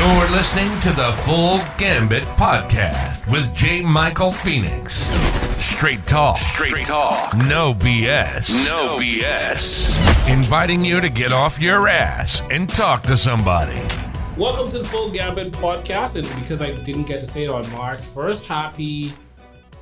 You're listening to the Full Gambit podcast with J. Michael Phoenix. Straight talk. No BS. No BS. Inviting you to get off your ass and talk to somebody. Welcome to the Full Gambit podcast, and because I didn't get to say it on March 1st, happy,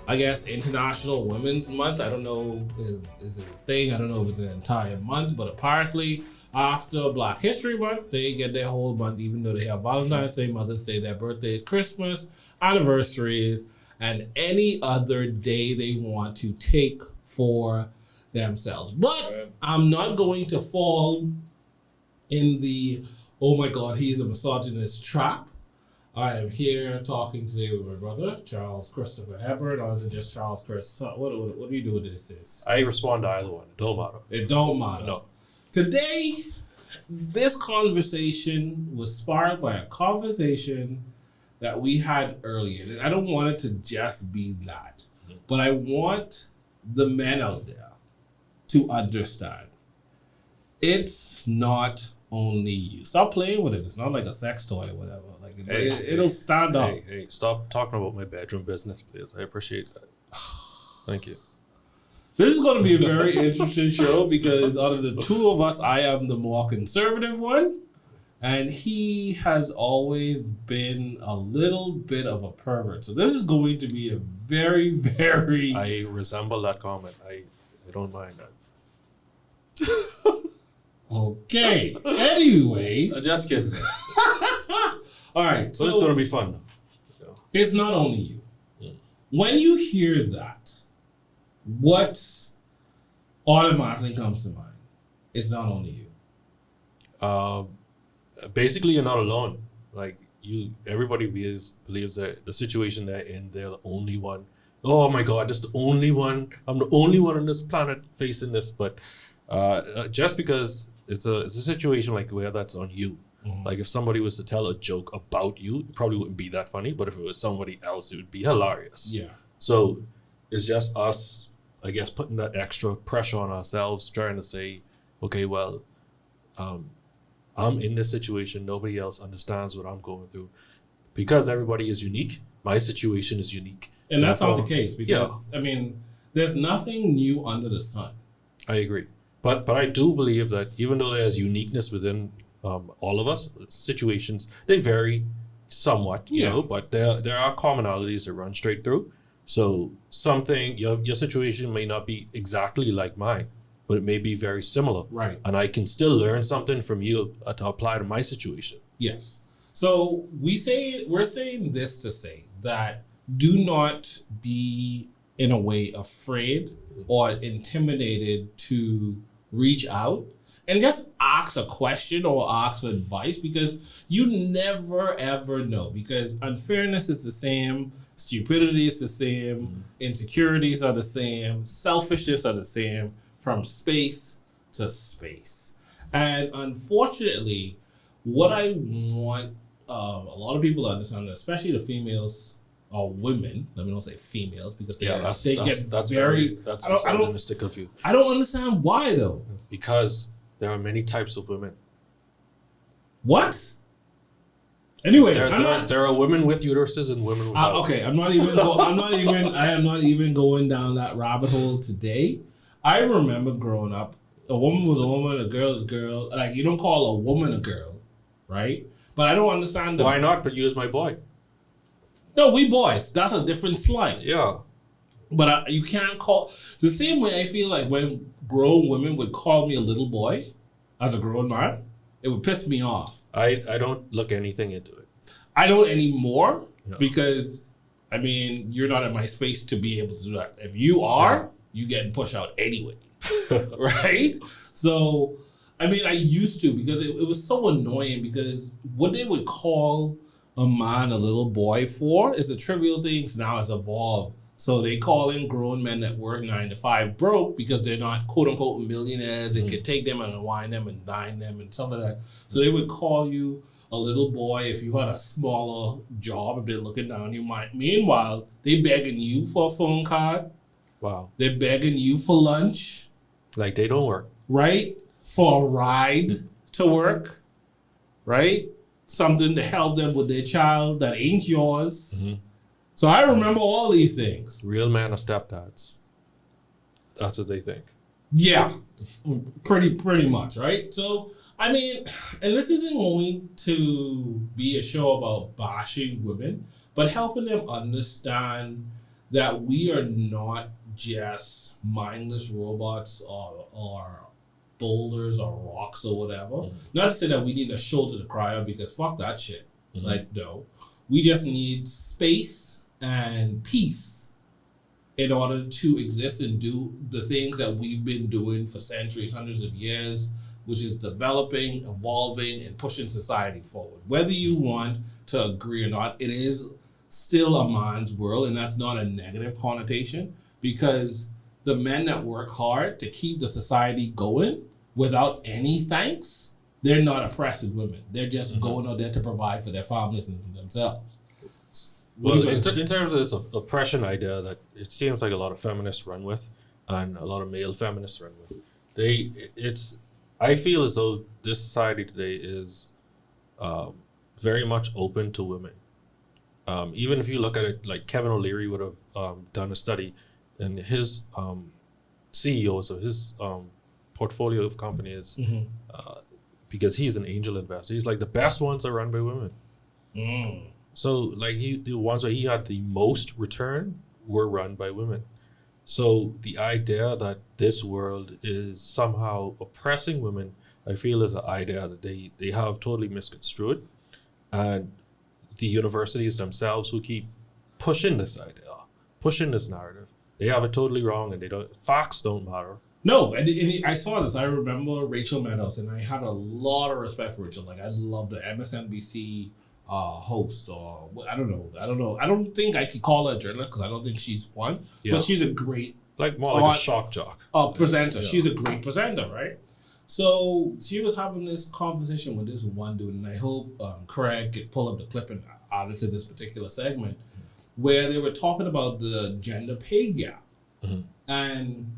I guess, International Women's Month. I don't know if this is a thing. I don't know if it's an entire month, but apparently after Black History Month, they get their whole month, even though they have Valentine's Day, Mother's Day, their birthdays, Christmas, anniversaries, and any other day they want to take for themselves. But I'm not going to fall in the, oh my God, he's a misogynist trap. I am here talking today with my brother, Charles Christopher Hepburn, or is it just Charles Chris? What do you do with this? I respond to either one. It don't matter. It don't matter. No. Today, this conversation was sparked by a conversation that we had earlier. And I don't want it to just be that, but I want the men out there to understand it's not only you. Stop playing with it. It's not like a sex toy or whatever. Like it'll stand up. Hey, stop talking about my bedroom business, please. I appreciate that. Thank you. This is going to be a very interesting show because out of the two of us, I am the more conservative one. And he has always been a little bit of a pervert. So this is going to be a very, very... I resemble that comment. I don't mind that. Okay. Anyway. Just kidding. All right. So it's going to be fun. Yeah. It's not only you. When you hear that, what automatically comes to mind? It's not only you. Basically, you're not alone. Like everybody believes that the situation they're in, they're the only one. Oh my God, this is the only one. I'm the only one on this planet facing this. But just because it's a situation like where that's on you. Mm-hmm. Like if somebody was to tell a joke about you, it probably wouldn't be that funny. But if it was somebody else, it would be hilarious. Yeah. So it's just us, I guess, putting that extra pressure on ourselves, trying to say, okay, well, I'm in this situation. Nobody else understands what I'm going through. Because everybody is unique, my situation is unique. And that's not the case because, yeah. I mean, there's nothing new under the sun. I agree. But I do believe that even though there's uniqueness within all of us, situations, they vary somewhat, you know, but there are commonalities that run straight through. So something, your situation may not be exactly like mine, but it may be very similar. Right. And I can still learn something from you to apply to my situation. Yes. So we're saying this to say that do not be in a way afraid or intimidated to reach out and just ask a question or ask for advice because you never ever know, because unfairness is the same, stupidity is the same, insecurities are the same, selfishness are the same, from space to space. And unfortunately, what I want a lot of people to understand, especially the females or women, let me not say females because that's very misogynistic of you. I don't understand why though. Because there are many types of women. What? Anyway, there are women with uteruses and women without. Okay, I am not even going down that rabbit hole today. I remember growing up, a woman was a woman, a girl is a girl. Like, you don't call a woman a girl, right? But I don't understand. Why not? But you as my boy. No, we boys. That's a different slang. Yeah. But you can't call... The same way I feel like when grown women would call me a little boy as a grown man, it would piss me off. I don't look anything into it. I don't anymore because, I mean, you're not in my space to be able to do that. If you are, you getting pushed out anyway. Right? So, I mean, I used to because it was so annoying because what they would call a man a little boy for is the trivial things now has evolved. So they call in grown men that work 9 to 5 broke because they're not quote unquote millionaires and can take them and unwind them and dine them and stuff like that. So they would call you a little boy if you had a smaller job, if they're looking down you might. Meanwhile, they begging you for a phone card. Wow. They're begging you for lunch. Like they don't work. Right? For a ride to work. Right? something to help them with their child that ain't yours. So I remember all these things. Real men are stepdads. That's what they think. Yeah, pretty much, right? So, I mean, and this isn't going to be a show about bashing women, but helping them understand that we are not just mindless robots or boulders or rocks or whatever. Not to say that we need a shoulder to cry on, because fuck that shit. Like, no. We just need space and peace in order to exist and do the things that we've been doing for centuries, hundreds of years, which is developing, evolving, and pushing society forward. Whether you want to agree or not, it is still a man's world, and that's not a negative connotation, because the men that work hard to keep the society going without any thanks, they're not oppressing women. They're just going out there to provide for their families and for themselves. Well, in terms of this oppression idea that it seems like a lot of feminists run with, and a lot of male feminists run with, I feel as though this society today is very much open to women. Even if you look at it, like Kevin O'Leary would have done a study, and his CEO, so his portfolio of companies, because he's an angel investor, he's like, the best ones are run by women. So, like, the ones where he had the most return were run by women. So the idea that this world is somehow oppressing women, I feel, is an idea that they have totally misconstrued. And the universities themselves who keep pushing this idea, pushing this narrative, they have it totally wrong, and facts don't matter. No, and I saw this. I remember Rachel Maddow, and I had a lot of respect for Rachel. Like, I love the MSNBC host, or I don't know. I don't think I could call her a journalist, because I don't think she's one. But she's a great, more like a shock jock presenter. Yeah. She's a great presenter, right? So she was having this conversation with this one dude, and I hope Craig could pull up the clip and add it to this particular segment, where they were talking about the gender pay gap, and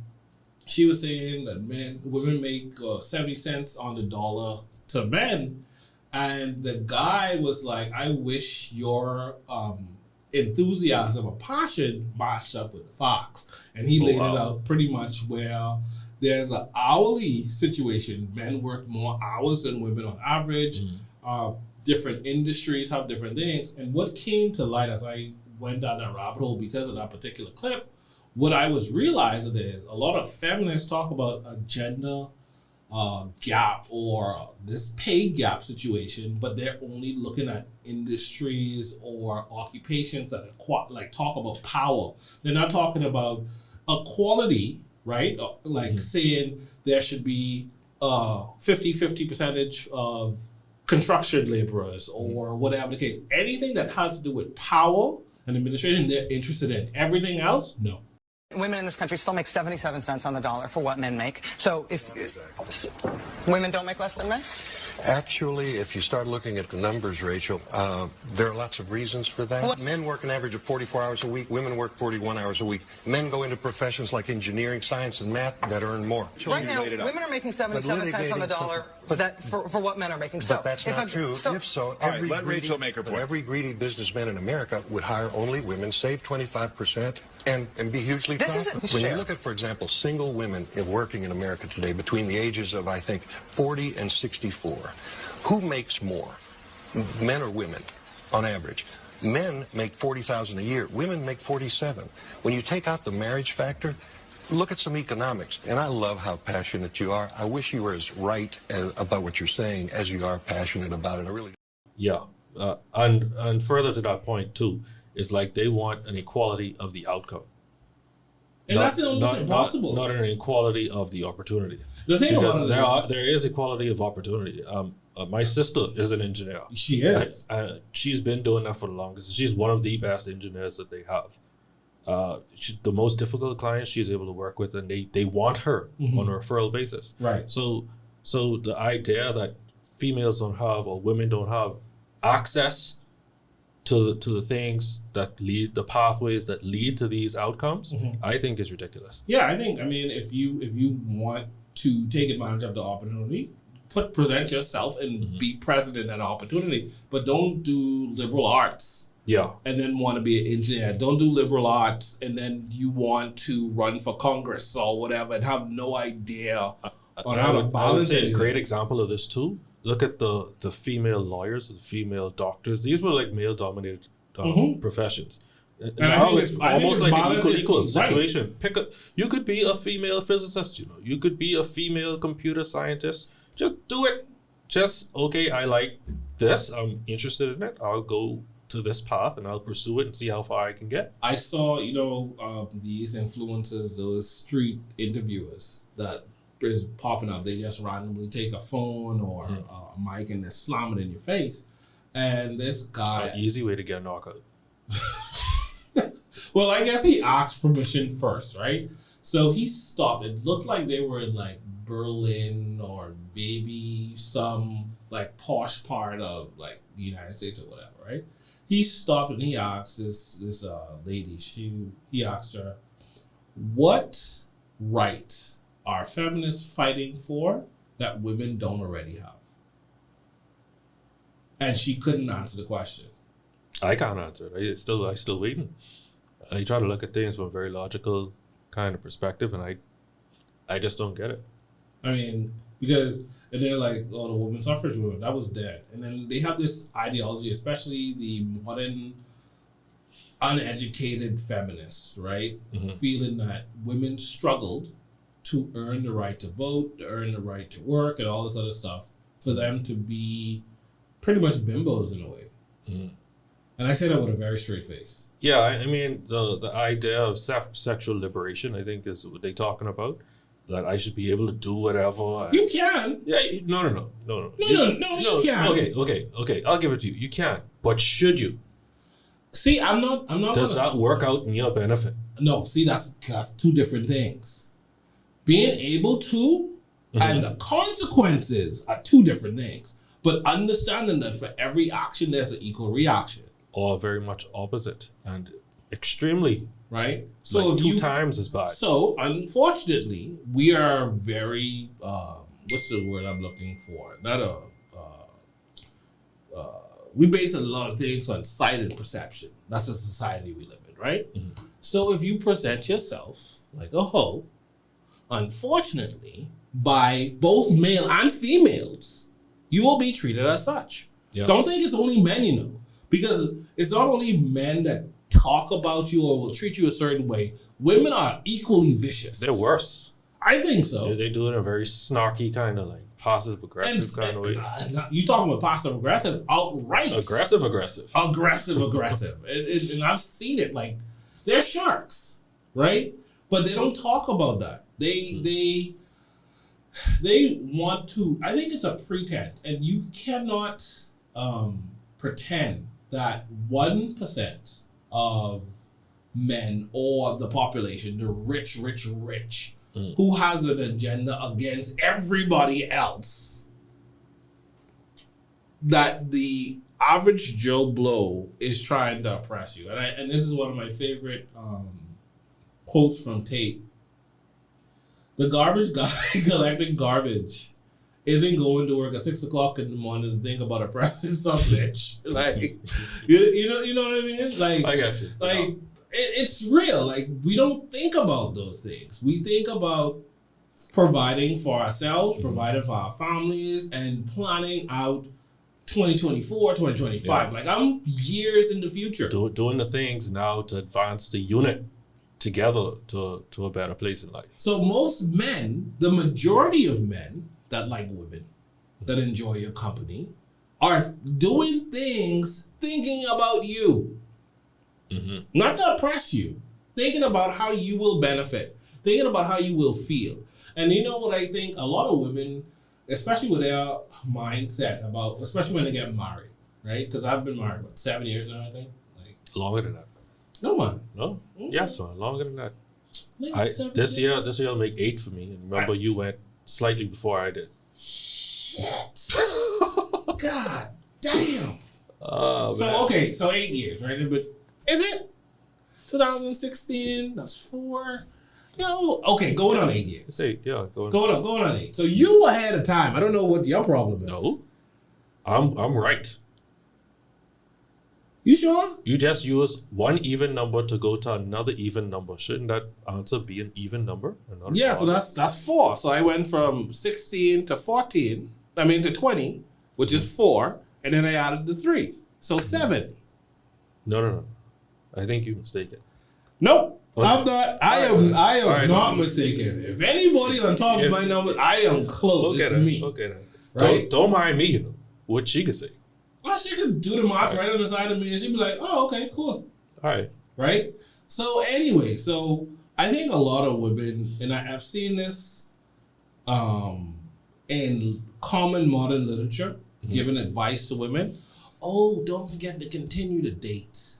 she was saying that women make 70 cents on the dollar to men. And the guy was like, I wish your enthusiasm or passion matched up with the facts. And he laid it out pretty much where there's an hourly situation. Men work more hours than women on average. Different industries have different things. And what came to light as I went down that rabbit hole because of that particular clip, what I was realizing is a lot of feminists talk about a gender gap or this pay gap situation, but they're only looking at industries or occupations that are talk about power. They're not talking about equality, right? Like saying there should be 50-50 percentage of construction laborers or whatever the case. Anything that has to do with power and administration, they're interested in. Everything else, no. Women in this country still make 77 cents on the dollar for what men make. So if women don't make less than men? Actually, if you start looking at the numbers, Rachel, there are lots of reasons for that. What? Men work an average of 44 hours a week. Women work 41 hours a week. Men go into professions like engineering, science, and math that earn more. Right now, women are making 77 cents on the dollar for what men are making. But that's not true. If so, Rachel make her point. Every greedy businessman in America would hire only women, save 25%, and be hugely profitable. When you look at, for example, single women working in America today between the ages of, I think, 40 and 64, who makes more, men or women, on average? Men make $40,000 a year. Women make $47,000. When you take out the marriage factor, look at some economics. And I love how passionate you are. I wish you were as right about what you're saying as you are passionate about it. I really do. Yeah. And further to that point, too, is like they want an equality of the outcome. And that's almost impossible. Not an equality of the opportunity. The thing about it is, there is equality of opportunity. My sister is an engineer. She is. She's been doing that for the longest. She's one of the best engineers that they have. The most difficult clients she's able to work with, and they want her on a referral basis. Right. So the idea that females don't have or women don't have access to the things that lead, the pathways that lead to these outcomes, I think is ridiculous. Yeah, I mean, if you want to take advantage of the opportunity, present yourself and be present in that opportunity, but don't do liberal arts. Yeah. And then want to be an engineer. Don't do liberal arts and then you want to run for Congress or whatever and have no idea on how to balance I would say it. a great example of this too. Look at the female lawyers, the female doctors. These were like male-dominated professions. And now it's almost like an equal situation. Right. You could be a female physicist, you could be a female computer scientist. Just do it. Just, okay, I like this. I'm interested in it. I'll go to this path and I'll pursue it and see how far I can get. I saw, these influencers, those street interviewers that is popping up. They just randomly take a phone or a mic and they slam it in your face. And this guy... Easy way to get a knockout. Well, I guess he asked permission first, right? So he stopped. It looked like they were in like Berlin or maybe some like posh part of like the United States or whatever, right? He stopped and he asked this lady, he asked her, what right are feminists fighting for that women don't already have? And she couldn't answer the question. I can't answer it. I still waiting. I try to look at things from a very logical kind of perspective, and I just don't get it. I mean, because and they're like, oh, the women's suffrage movement, that was dead. And then they have this ideology, especially the modern, uneducated feminists, right? Feeling that women struggled to earn the right to vote, to earn the right to work, and all this other stuff, for them to be pretty much bimbos in a way. And I say that with a very straight face. Yeah, I mean, the idea of sexual liberation, I think, is what they're talking about. That I should be able to do whatever. You can. Yeah, no. You can. Okay. I'll give it to you. You can, but should you? See, I'm not. Does that work out in your benefit? No. See, that's two different things. Being able to and the consequences are two different things. But understanding that for every action, there's an equal reaction. Or very much opposite and extremely. Right? So like if 2 times as bad. So, unfortunately, we are very, what's the word I'm looking for? We base a lot of things on sight and perception. That's the society we live in, right? So if you present yourself like a hoe, unfortunately, by both male and females, you will be treated as such. Yep. Don't think it's only men, because it's not only men that talk about you or will treat you a certain way. Women are equally vicious. They're worse. I think so. They do it in a very snarky kind of like passive aggressive kind of way. You talking about passive aggressive? Outright. Aggressive. Aggressive. And I've seen it. Like, they're sharks, right? But they don't talk about that. They want to. I think it's a pretense, and you cannot pretend that 1% of men or the population, the rich, who has an agenda against everybody else, that the average Joe Blow is trying to oppress you. And this is one of my favorite quotes from Tate. The garbage guy collecting garbage isn't going to work at 6 o'clock in the morning to think about oppressing some bitch. Like, you know what I mean? Like, I got you. Like, it's real. Like, we don't think about those things. We think about providing for ourselves, providing for our families, and planning out 2024, 2025. Yeah. Like, I'm years in the future. Doing the things now to advance the unit together to a better place in life. So most men, the majority of men that like women, that enjoy your company, are doing things thinking about you. Not to oppress you. Thinking about how you will benefit. Thinking about how you will feel. And you know what I think? A lot of women, especially with their mindset about, especially when they get married, right? Because I've been married, 7 years now, I think? Like, longer than that. No, man. No? Yes, man. Longer than that. This year will make 8 for me. And remember, you went slightly before I did. Shit. God damn. So 8 years, right? But is it 2016? That's 4. Yo, okay, going on 8 years. Yeah, Going on 8. So you ahead of time. I don't know what your problem is. No, I'm right. You sure? You just use one even number to go to another even number. Shouldn't that answer be an even number? Yeah, so that's 4. So I went from 16 to 14. I mean to 20, which is 4, and then I added the 3. So 7. No. I think you're mistaken. Nope. Okay. I'm not. I am not mistaken. If anybody on top of my numbers, I am close. Okay, it's then. me. Okay, then. Right? Don't mind me. What she could say. Well, she could do the math right on the side of me, and she'd be like, "Oh, okay, cool." All right. Right. So anyway, I think a lot of women, and I've seen this, in common modern literature, giving advice to women. Oh, don't forget to continue to date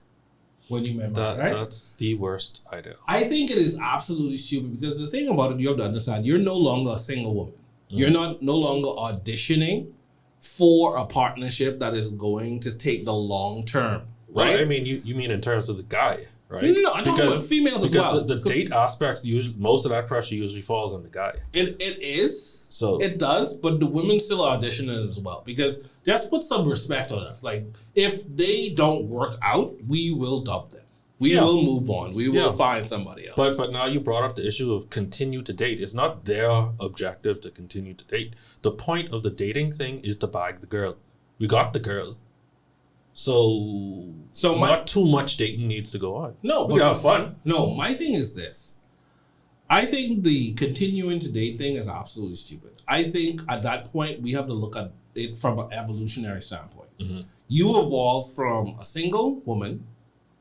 when you marry, right? That's the worst idea. I think it is absolutely stupid because the thing about it, you have to understand, you're no longer a single woman. You're no longer auditioning for a partnership that is going to take the long term, right? Well, I mean, you mean in terms of the guy, right? No, I'm talking about females as well. Because the date aspect, usually most of that pressure usually falls on the guy. It is. So it does, but the women still auditioning as well because just put some respect on us. Like if they don't work out, we will dump them. We will move on. We will find somebody else. But now you brought up the issue of continue to date. It's not their objective to continue to date. The point of the dating thing is to bag the girl. We got the girl. So not too much dating needs to go on. No, we have fun. No, my thing is this. I think the continuing to date thing is absolutely stupid. I think at that point we have to look at it from an evolutionary standpoint. Mm-hmm. You evolved from a single woman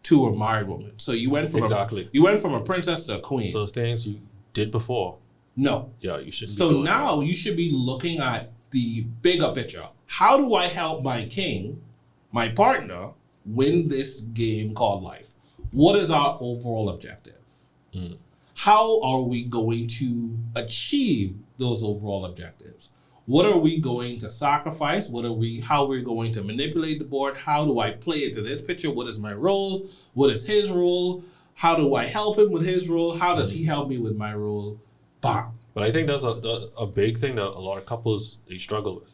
to a married woman. So you went from a princess to a queen. So things you did before. No. Yeah, you should. So now you should be looking at the bigger picture. How do I help my king, my partner, win this game called life? What is our overall objective? Mm. How are we going to achieve those overall objectives? What are we going to sacrifice? How we're going to manipulate the board? How do I play into this picture? What is my role? What is his role? How do I help him with his role? How does he help me with my role? Bam. But I think that's a big thing that a lot of couples they struggle with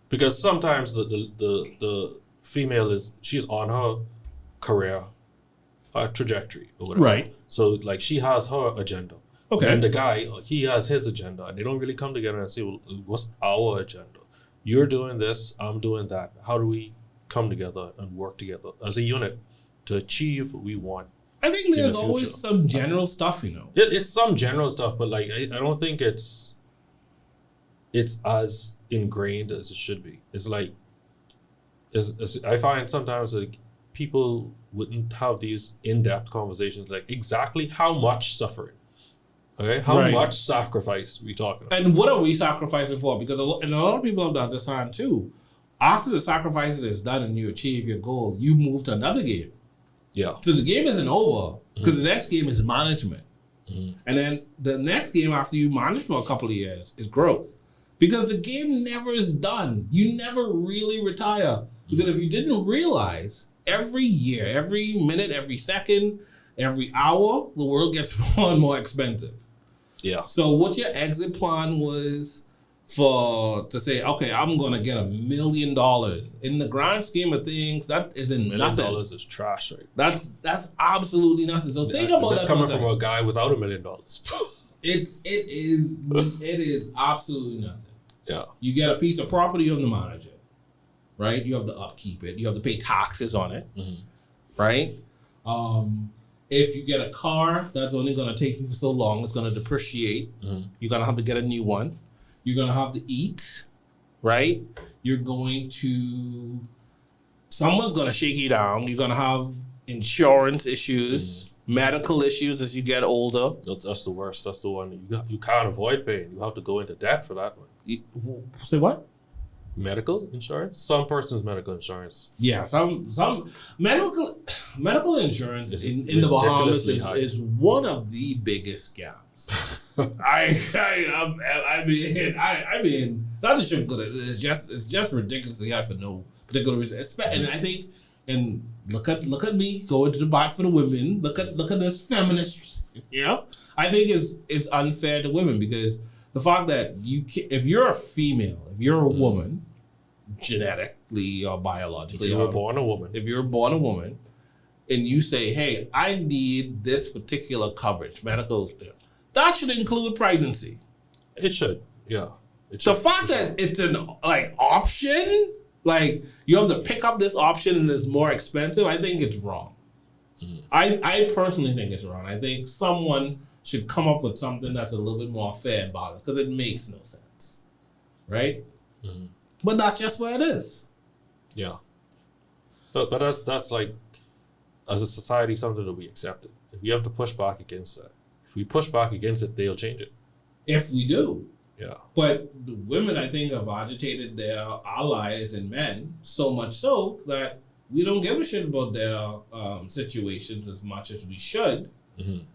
because sometimes the female she's on her career trajectory or whatever. Right. So like she has her agenda. Okay. And the guy, he has his agenda, and they don't really come together and say, well, what's our agenda? You're doing this, I'm doing that. How do we come together and work together as a unit to achieve what we want? I think there's always some general stuff, It's some general stuff, but like I don't think it's as ingrained as it should be. It's like, I find sometimes like people wouldn't have these in-depth conversations, like exactly how much suffering. Okay, how much sacrifice we talking about? And what are we sacrificing for? Because a lot of people have to understand too, after the sacrifice is done and you achieve your goal, you move to another game. Yeah. So the game isn't over because the next game is management. Mm-hmm. And then the next game after you manage for a couple of years is growth. Because the game never is done. You never really retire. Because if you didn't realize, every year, every minute, every second, every hour, the world gets more and more expensive. Yeah. So what your exit plan was to say, okay, I'm going to get $1 million. In the grand scheme of things, that isn't nothing. $1 million is trash, right? That's absolutely nothing. So think about that. That's coming from a guy without $1 million. It is absolutely nothing. Yeah. You get a piece of property, you have to manage it, right? You have to upkeep it. You have to pay taxes on it, right? If you get a car, that's only going to take you for so long. It's going to depreciate. You're going to have to get a new one. You're going to have to eat, right? Someone's going to shake you down. You're going to have insurance issues, medical issues as you get older. That's the worst. That's the one you can't avoid paying. You have to go into debt for that one. Say what? Medical insurance? Some person's medical insurance. Yeah, some medical insurance in the Bahamas is one of the biggest scams. I mean, not to sugarcoat it. It's just ridiculously high for no particular reason. And I think And look at me going to the bat for the women. Look at this feminist. I think it's unfair to women because the fact that if you're a female, if you're a woman, genetically or biologically, if you were born a woman, and you say, "Hey, I need this particular coverage, medical stuff," that should include pregnancy. It should, yeah. The fact that it's an option, you have to pick up this option and it's more expensive, I think it's wrong. I personally think it's wrong. I think someone should come up with something that's a little bit more fair and balanced because it makes no sense, right? But that's just where it is. Yeah. But that's like, as a society, something that we accepted. If we have to push back against that, if we push back against it, they'll change it. If we do. Yeah. But the women, I think, have agitated their allies and men so much so that we don't give a shit about their situations as much as we should,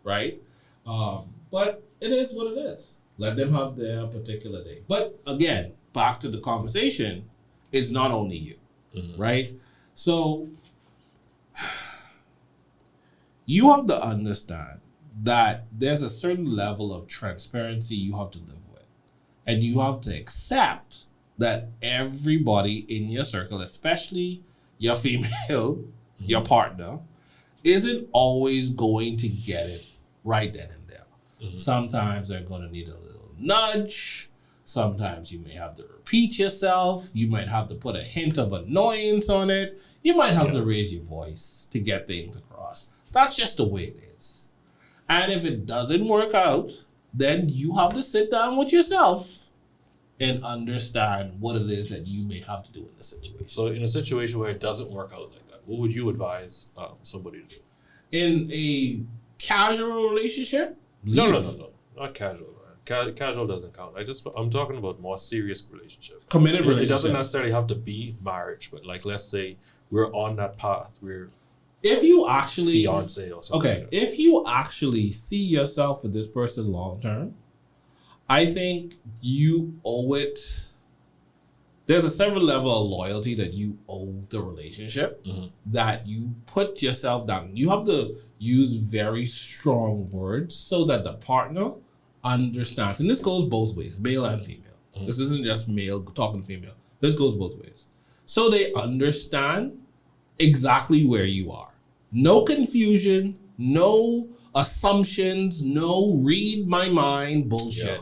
right? But it is what it is. Let them have their particular day. But again, back to the conversation, it's not only you, right? So you have to understand that there's a certain level of transparency you have to live with. And you have to accept that everybody in your circle, especially your female, your partner, isn't always going to get it right then and there. Sometimes they're going to need a little nudge. Sometimes you may have to repeat yourself. You might have to put a hint of annoyance on it. You might have to raise your voice to get things across. That's just the way it is. And if it doesn't work out, then you have to sit down with yourself and understand what it is that you may have to do in the situation. So in a situation where it doesn't work out like that, what would you advise somebody to do? In a casual relationship? No. Not casual. Casual doesn't count. I'm talking about more serious relationships. Committed relationships. It doesn't necessarily have to be marriage, but let's say we're on that path. If you actually fiance or something. Okay, if you actually see yourself with this person long term, I think you owe it. There's a certain level of loyalty that you owe the relationship that you put yourself down. You have to use very strong words so that the partner understands. And this goes both ways, male and female. This isn't just male talking to female. This goes both ways. So they understand exactly where you are. No confusion, no assumptions, no read my mind bullshit.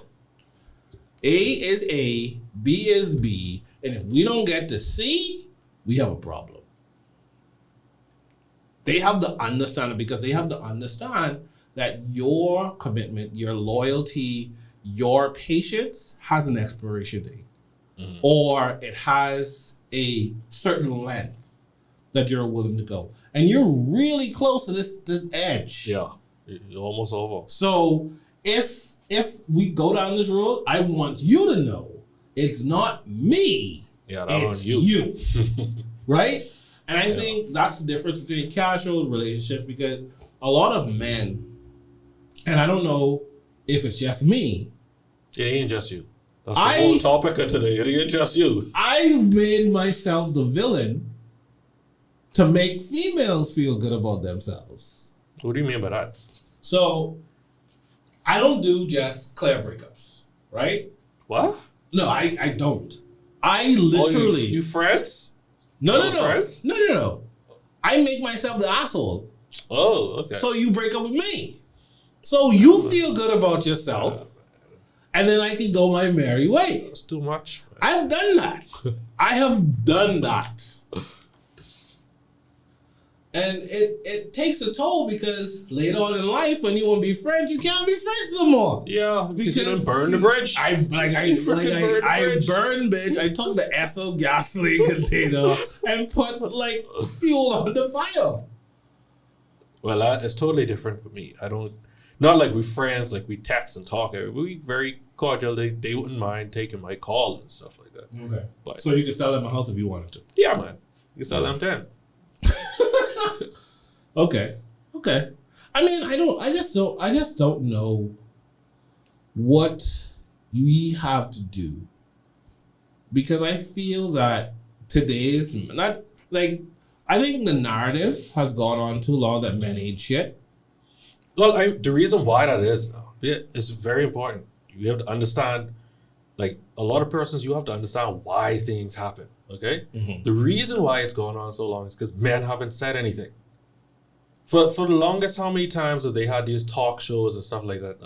A is A, B is B, and if we don't get to C, we have a problem. They have to understand it because they have to understand that your commitment, your loyalty, your patience has an expiration date. Or it has a certain length that you're willing to go. And you're really close to this edge. Yeah, you're almost over. So if we go down this road, I want you to know it's not me. Yeah, that's you. Right? And I think that's the difference between casual relationships because a lot of men, and I don't know if it's just me. It ain't just you. That's the whole topic of today. It ain't just you. I've made myself the villain to make females feel good about themselves. What do you mean by that? So, I don't do just clear breakups, right? What? No, I don't. I literally... you friends? No. Friends? No. I make myself the asshole. Oh, okay. So you break up with me. So you feel good about yourself. And then I can go my merry way. That's too much. I've done that. I have done that. And it takes a toll because later on in life, when you want to be friends, you can't be friends no more. Yeah, because you done burn the bridge. I burned, bitch. I took the Esso gasoline container and put fuel on the fire. Well, it's totally different for me. Not like we friends, like we text and talk. We very cordial. They wouldn't mind taking my call and stuff like that. Okay. But, so you can sell them a house if you wanted to. Yeah, man. You can sell them 10. Okay. I mean, I just don't know what we have to do because I feel that today's not like I think the narrative has gone on too long that men ain't shit. Well, the reason why that is, it's very important. You have to understand, like a lot of persons, you have to understand why things happen. Okay, the reason why it's gone on so long is because men haven't said anything. For the longest, how many times have they had these talk shows and stuff like that?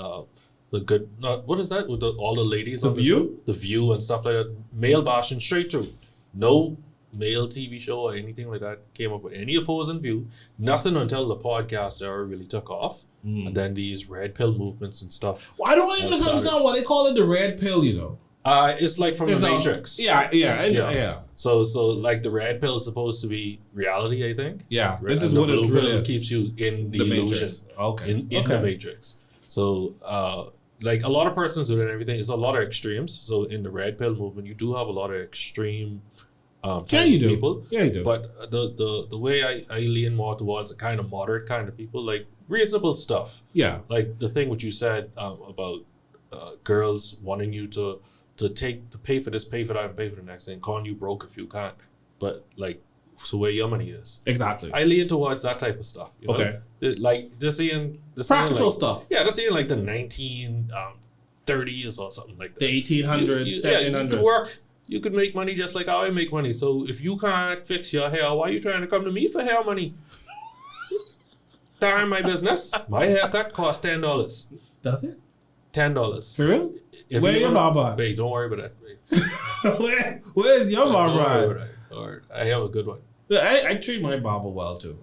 What is that with all the ladies? The View? The View and stuff like that. Male bashing straight through. No male TV show or anything like that came up with any opposing view. Nothing until the podcast era really took off. And then these red pill movements and stuff. Well, I don't even understand why they call it the red pill, you know. It's like from the Matrix. Yeah. So like the red pill is supposed to be reality, I think. Yeah, this is and what the it blue really pill is. keeps you in the illusion. Matrix. Okay. In the Matrix. So like a lot of persons do it and everything. It's a lot of extremes. So in the red pill movement, you do have a lot of extreme people. Yeah, you do. But the way I lean more towards the kind of moderate kind of people, like reasonable stuff. Yeah. Like the thing which you said about girls wanting you to pay for this, pay for that, and pay for the next thing, calling you broke if you can't. But like, so where your money is. Exactly. I lean towards that type of stuff. You know? Okay. Like this practical stuff. Yeah, this in like the 1930s or something like that. The 1800s, 1700s. You could work. You could make money just like how I make money. So if you can't fix your hair, why are you trying to come to me for hair money? Darn my business. My haircut costs $10. Does it? $10. For real? Where your barber? Wait, don't worry about that. Where's your barber? All right, I have a good one. I treat my barber well too.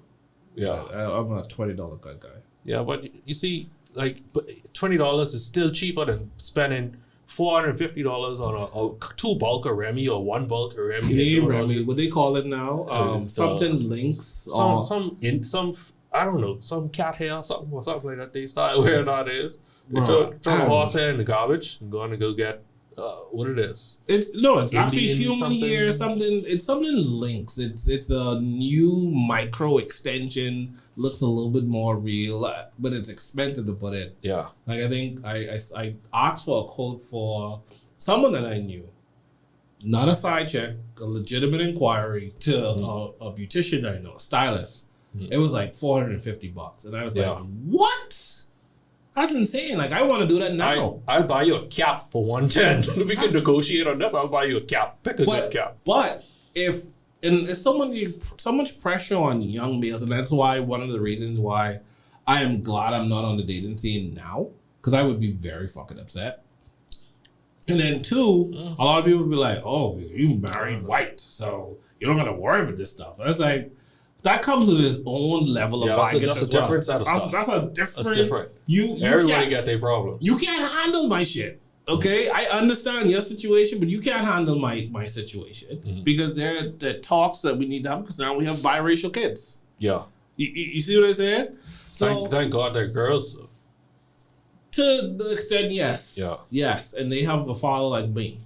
Yeah, I'm a $20 cut guy. Yeah, but you see, like $20 is still cheaper than spending $450 on a 2 bulk of Remy or 1 bulk of Remy. Hey, Remy, what they call it now? Something links. Some I don't know, some cat hair, something like that. They start wearing nowadays. Throw the horse hair in the garbage and going to go get what it is. It's actually human hair. It's something links. It's a new micro extension. Looks a little bit more real, but it's expensive to put in. Yeah. Like I think I asked for a quote for someone that I knew, not a side check, a legitimate inquiry to a beautician that I know, a stylist. It was like $450, and I was like, what? That's insane. Like, I want to do that now. I'll buy you a cap for $110. We can negotiate on that. I'll buy you a cap. Pick a good cap. But there's so much pressure on young males, and that's why one of the reasons why I am glad I'm not on the dating scene now, because I would be very fucking upset. And then 2, a lot of people would be like, oh, you married white, so you don't got to worry about this stuff. I was like, that comes with its own level of baggage as well. That's a different set of stuff. That's different. Everybody got their problems. You can't handle my shit. Okay? I understand your situation, but you can't handle my situation. Because there are the talks that we need to have, because now we have biracial kids. Yeah. You see what I'm saying? So thank God they're girls. To the extent, yes. Yeah. Yes. And they have a father like me.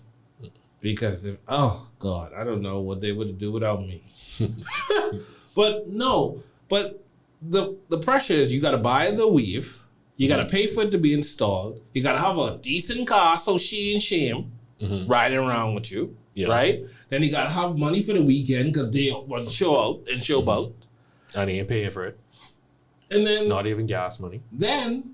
Because oh God, I don't know what they would do without me. But the pressure is you got to buy the weave, you got to pay for it to be installed, you got to have a decent car so she ain't shame riding around with you, right? Then you got to have money for the weekend because they want to show out and show about. And he ain't paying for it. And then not even gas money. Then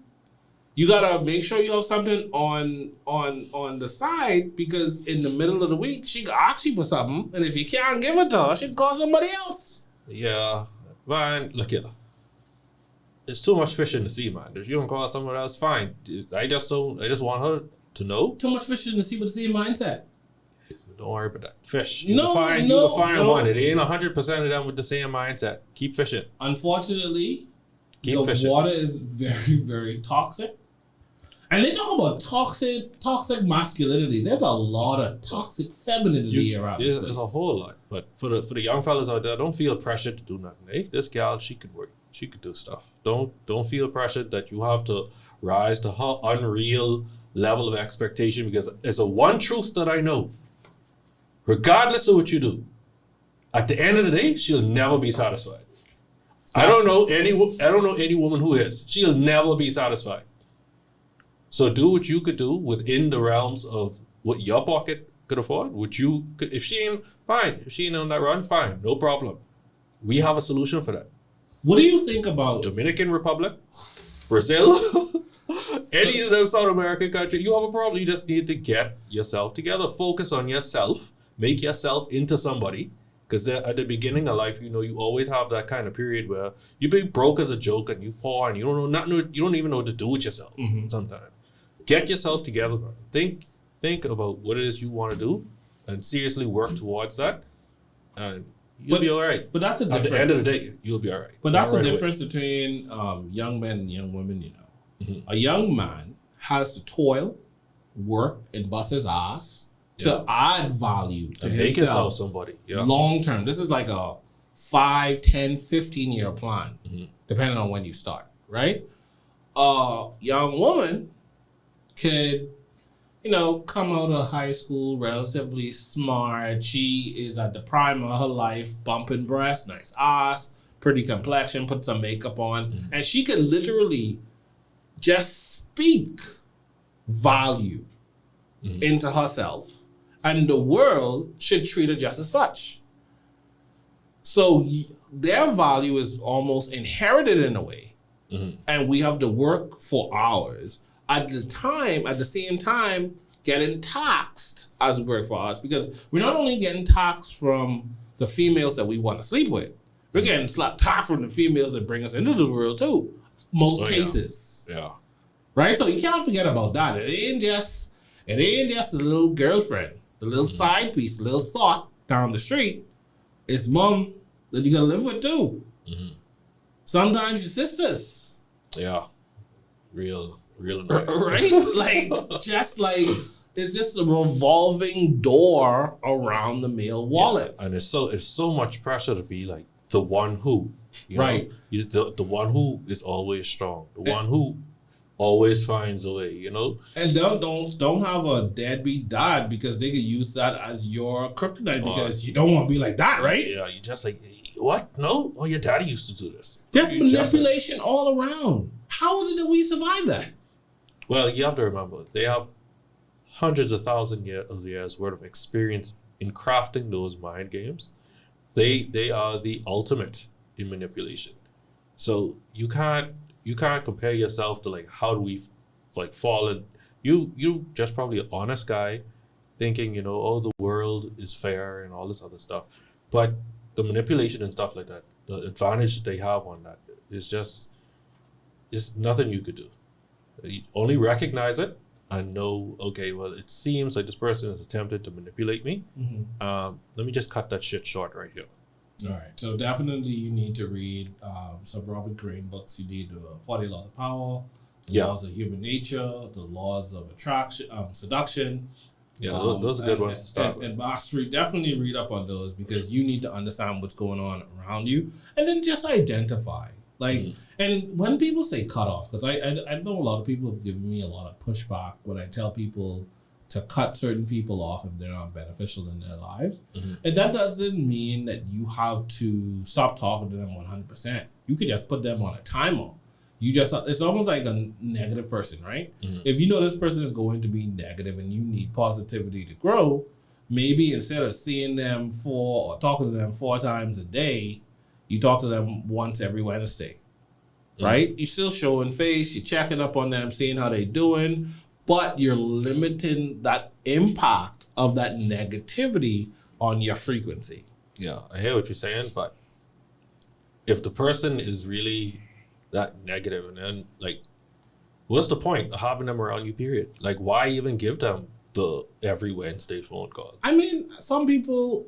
you got to make sure you have something on the side, because in the middle of the week she can ask you for something, and if you can't give it to her, she can call somebody else. Yeah, man, look here. There's too much fish in the sea, man. If you don't call someone else, fine. I just want her to know. Too much fish in the sea with the same mindset. Don't worry about that. Fish. You can find one. It ain't 100% of them with the same mindset. Keep fishing. Unfortunately, the water is very, very toxic. And they talk about toxic masculinity. There's a lot of toxic femininity around this place. There's a whole lot. But for the young fellas out there, don't feel pressured to do nothing. Hey, this gal, she could work. She could do stuff. Don't feel pressured that you have to rise to her unreal level of expectation, because it's a one truth that I know. Regardless of what you do, at the end of the day, she'll never be satisfied. I don't know any woman who is. She'll never be satisfied. So do what you could do within the realms of what your pocket could afford. If she ain't on that run, fine, no problem. We have a solution for that. What do you think about Dominican Republic, Brazil, any of those South American countries? You have a problem. You just need to get yourself together. Focus on yourself. Make yourself into somebody. Because at the beginning of life, you always have that kind of period where you be broke as a joke and you poor and you don't know nothing. You don't even know what to do with yourself sometimes. Get yourself together, bro. Think about what it is you want to do and seriously work towards that. And you'll be all right. But that's the difference. At the end of the day, you'll be all right. But that's the difference between young men and young women, A young man has to toil, work, and bust his ass to add value to make himself somebody. Long term. This is like a 5, 10, 15-year plan, depending on when you start, right? A young woman could, come out of high school relatively smart. She is at the prime of her life, bumping breasts, nice ass, pretty complexion, put some makeup on, and she could literally just speak value into herself. And the world should treat her just as such. So their value is almost inherited in a way. And we have to work for ours. At the same time, getting taxed as we work for ours. Because we're not only getting taxed from the females that we want to sleep with, we're getting taxed from the females that bring us into the world too. Most cases. Yeah. Right? So you can't forget about that. It ain't just a little girlfriend. The little side piece, the little thought down the street, is mom that you gotta live with too. Sometimes your sisters. Yeah. Real right? It's just a revolving door around the male wallet. Yeah. And it's so much pressure to be like the one who. Right. He's the one who is always strong. The one who always finds a way, And don't have a deadbeat dad because they could use that as your kryptonite because you don't want to be like that, right? Yeah, you just like, what? No? Oh, your daddy used to do this. Just manipulation all around. How is it that we survive that? Well, you have to remember, they have hundreds of thousands of years worth of experience in crafting those mind games. They are the ultimate in manipulation. So you can't compare yourself to how do we fall in. You just probably an honest guy thinking, the world is fair and all this other stuff. But the manipulation and stuff like that, the advantage they have on that is nothing you could do. You only recognize it and know, okay, well, it seems like this person has attempted to manipulate me. Let me just cut that shit short right here. All right, so definitely you need to read some Robert Greene books. You need 40 Laws of Power, the Laws of Human Nature, the Laws of Attraction, Seduction. Yeah, those are good ones to start with. And Mastery, definitely read up on those because you need to understand what's going on around you and then just identify. And when people say cut off, because I know a lot of people have given me a lot of pushback when I tell people to cut certain people off if they're not beneficial in their lives. And that doesn't mean that you have to stop talking to them 100%. You could just put them on a timer. It's almost like a negative person, right? If you know this person is going to be negative and you need positivity to grow, maybe instead of seeing them or talking to them 4 times a day, you talk to them once every Wednesday, right? You're still showing face, you're checking up on them, seeing how they doing, but you're limiting that impact of that negativity on your frequency. Yeah, I hear what you're saying, but if the person is really that negative, and then what's the point of having them around you, period? Why even give them the every Wednesday phone call? I mean, some people,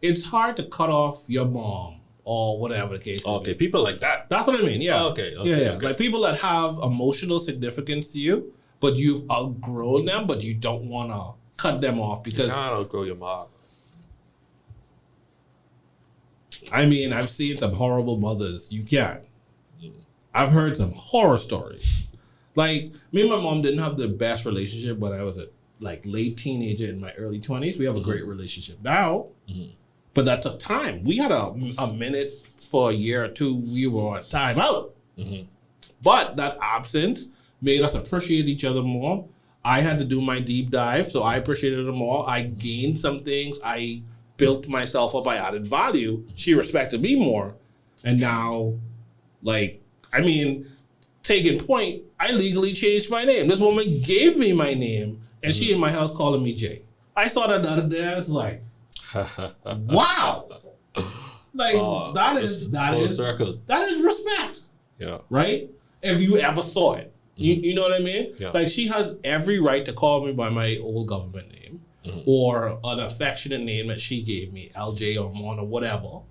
it's hard to cut off your mom or whatever the case Okay, may be. People like that. That's what I mean, yeah. Okay. Okay. People that have emotional significance to you, but you've outgrown them, but you don't want to cut them off because... You can't outgrow your mom. I mean, I've seen some horrible mothers. You can't. I've heard some horror stories. Me and my mom didn't have the best relationship when I was a late teenager in my early 20s. We have a great relationship now, but that took time. We had a minute for a year or two. We were on time out. But that absence made us appreciate each other more. I had to do my deep dive, so I appreciated her more. I gained some things. I built myself up, I added value. She respected me more. And now, like, I mean, taking point, I legally changed my name. This woman gave me my name, and she in my house calling me Jay. I saw that the other day. I was like, wow. Like, that is respect. Yeah. Right? If you ever saw it. You know what I mean? Yeah. Like, she has every right to call me by my old government name or an affectionate name that she gave me, LJ or Mon or whatever.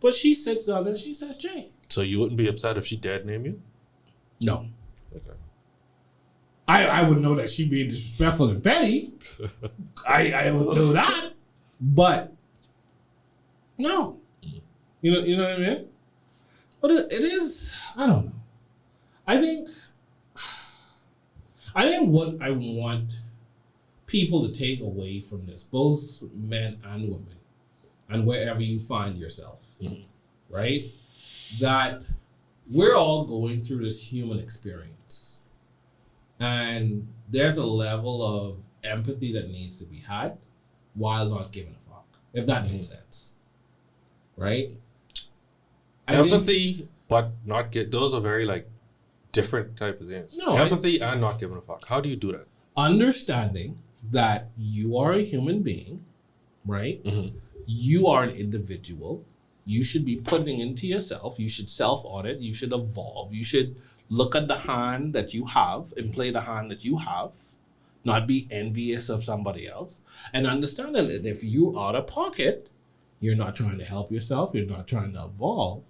But she sits down and she says Jay. So you wouldn't be upset if she did name you? No. Okay. I would know that she being disrespectful and petty. I would know that. But no. You know what I mean? But it is, I don't know. I think what I want people to take away from this, both men and women, and wherever you find yourself, right? That we're all going through this human experience. And there's a level of empathy that needs to be had while not giving a fuck, if that makes sense. Right? Empathy, but not get, those are very like different type of things. No, empathy and not giving a fuck. How do you do that? Understanding that you are a human being, right? You are an individual. You should be putting into yourself. You should self-audit. You should evolve. You should look at the hand that you have and play the hand that you have, not be envious of somebody else, and understanding that if you're out of pocket, you're not trying to help yourself. You're not trying to evolve.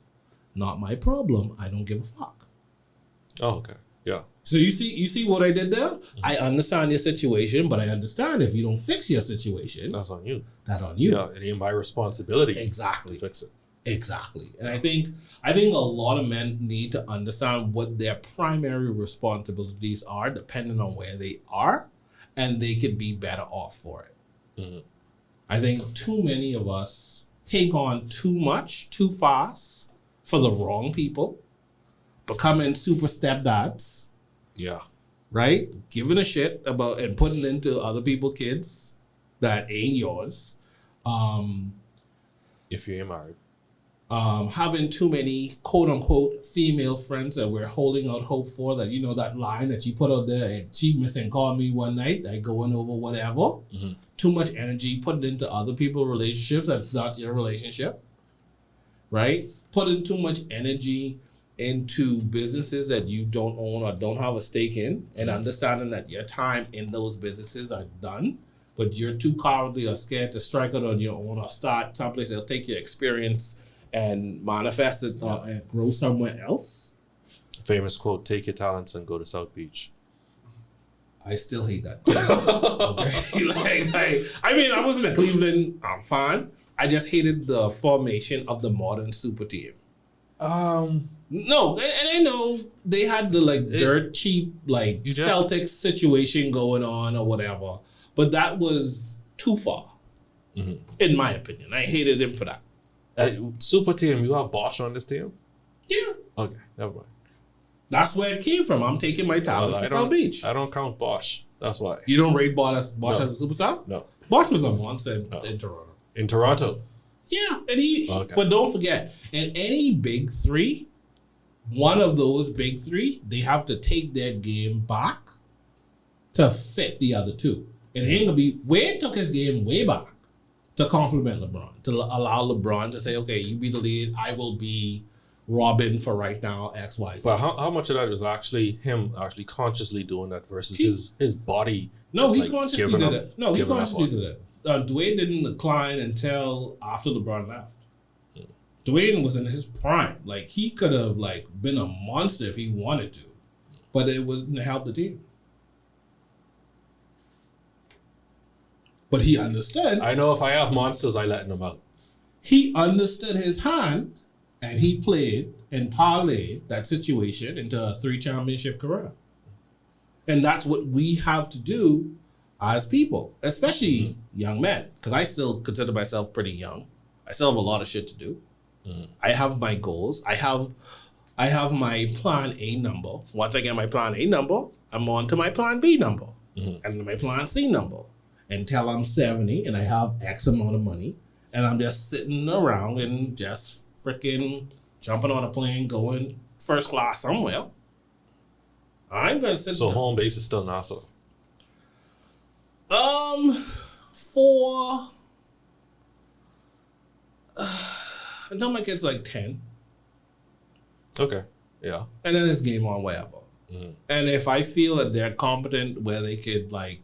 Not my problem. I don't give a fuck. Oh, okay. Yeah. So you see what I did there? I understand your situation, but I understand if you don't fix your situation, That's on you. that's on you. Yeah, it ain't my responsibility Exactly. to fix it. Exactly. And I think a lot of men need to understand what their primary responsibilities are depending on where they are, and they could be better off for it. I think too many of us take on too much, too fast for the wrong people, becoming super stepdads, Yeah. right? Giving a shit about and putting into other people's kids that ain't yours. If you ain't married. Having too many quote unquote female friends that we're holding out hope for, that you know that line that you put out there, and she missing called me one night, I going over whatever. Too much energy put it into other people's relationships that's not your relationship, right? Putting too much energy into businesses that you don't own or don't have a stake in, and understanding that your time in those businesses are done, but you're too cowardly or scared to strike it on your own or start someplace that'll take your experience and manifest it and grow somewhere else. Famous quote, take your talents and go to South Beach. I still hate that. Okay? I mean, I wasn't a Cleveland fan. I just hated the formation of the modern super team. No, and I know they had the dirt cheap Celtics situation going on or whatever, but that was too far, in my opinion. I hated him for that. Super team, you have Bosch on this team? Yeah. Okay, never mind. That's where it came from. I'm taking my talents to South Beach. I don't count Bosch. That's why. You don't rate Bosch as a superstar? No. Bosch was a monster in Toronto. In Toronto? Yeah, and but don't forget, in any big three, one of those big three, they have to take their game back to fit the other two. And it ain't gonna be, Wade took his game way back to complement LeBron, to allow LeBron to say, okay, you be the lead, I will be Robin for right now, X, Y, Z. But how much of that is actually him actually consciously doing that versus his body? No, he consciously did it. No, he consciously did it. Dwayne didn't decline until after LeBron left. Dwayne was in his prime. Like, he could have been a monster if he wanted to, but it wouldn't help the team. But he understood. I know if I have monsters, I let them out. He understood his hand, and he played and parlayed that situation into a 3-championship career. And that's what we have to do as people, especially young men, because I still consider myself pretty young. I still have a lot of shit to do. I have my goals. I have my plan A number. Once I get my plan A number, I'm on to my plan B number and my plan C number until I'm 70 and I have X amount of money and I'm just sitting around and just freaking jumping on a plane, going first class somewhere, I'm going to sit. So home base is still NASA. For until my kid's like 10. Okay. Yeah. And then it's game on wherever. And if I feel that they're competent where they could like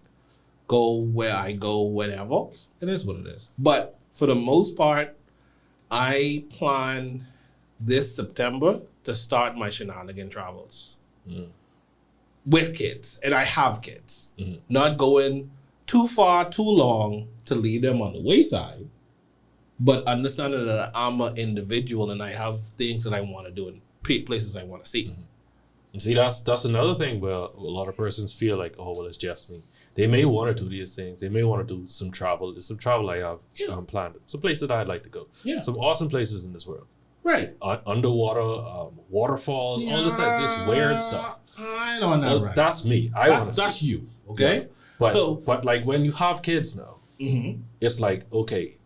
go where I go, whatever, it is what it is. But for the most part, I plan this September to start my shenanigan travels with kids. And I have kids. Not going too far, too long to leave them on the wayside, but understanding that I'm an individual and I have things that I want to do and places I want to see. You see, that's another thing where a lot of persons feel like, oh, well, it's just me. They may want to do these things. They may want to do some travel. There's some travel I have planned. Some places that I'd like to go. Yeah. Some awesome places in this world. Right. Underwater, waterfalls, all this weird stuff. I know that, right. That's me. That's you, okay? Yeah. But like when you have kids now, it's like, okay,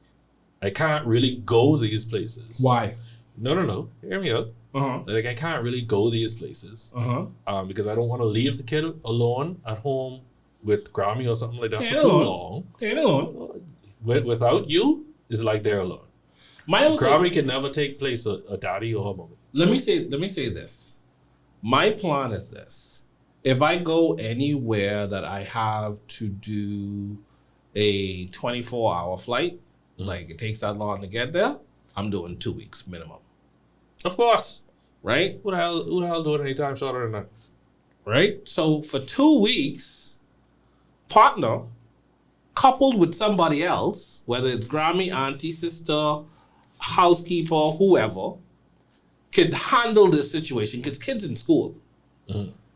I can't really go these places. Why? No. Hear me out. Like I can't really go these places because I don't want to leave the kid alone at home with Grammy or something like that for too long. They ain't alone. Without you, it's like they're alone. Grammy can never take place a daddy or a mommy. Let me say this. My plan is this. If I go anywhere that I have to do a 24-hour flight, like it takes that long to get there, I'm doing 2 weeks minimum. Of course. Right? Who the hell doing any time shorter than that? Right? So for 2 weeks, partner, coupled with somebody else, whether it's Grammy, auntie, sister, housekeeper, whoever, could handle this situation because kids in school,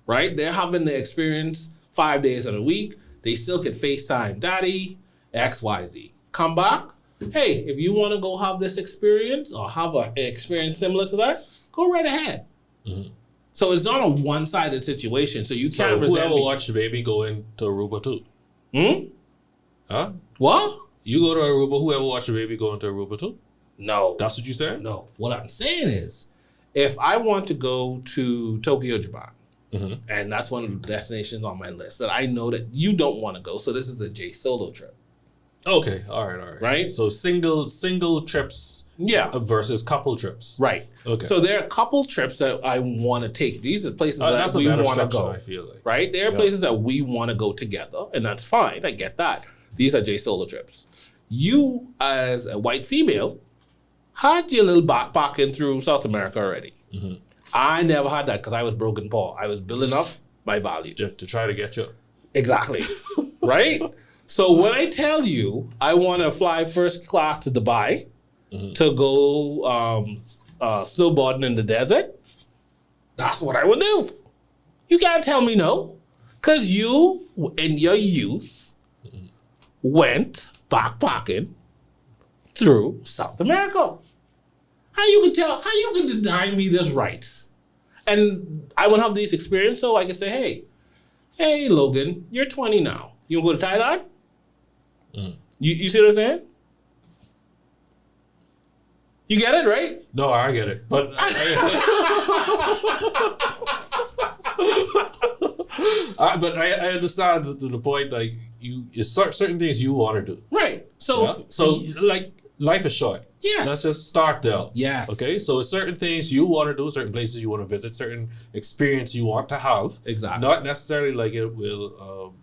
right? They're having the experience 5 days of the week. They still could FaceTime daddy, XYZ. Come back. Hey, if you want to go have this experience or have an experience similar to that, go right ahead. So it's not a one-sided situation. So you can't whoever watched the baby go into Aruba too? Huh? What? You go to Aruba, whoever watched the baby go into Aruba too? No. That's what you said? No. What I'm saying is, if I want to go to Tokyo, Japan, and that's one of the destinations on my list that I know that you don't want to go, so this is a J solo trip. Okay, all right. Right? So single trips versus couple trips. Right. Okay. So there are a couple trips that I want to take. These are places that we want to go. I feel like. Right? There are places that we want to go together, and that's fine. I get that. These are J solo trips. You, as a white female, had your little backpacking through South America already. I never had that because I was broken paw. I was building up my value. Just to try to get you. Exactly. Right? So when I tell you I want to fly first class to Dubai to go snowboarding in the desert, that's what I would do. You can't tell me no. Because you, in your youth, went backpacking through South America. How you can deny me this right? And I would have this experience so I could say, hey, Logan, you're 20 now. You want to go to Thailand? You see what I'm saying? You get it, right? No, I get it. But I understand to the point, like, certain things you want to do. Right. So like, life is short. Yes. Let's just start there. Yes. Okay. So certain things you want to do, certain places you want to visit, certain experience you want to have. Exactly. Not necessarily like it will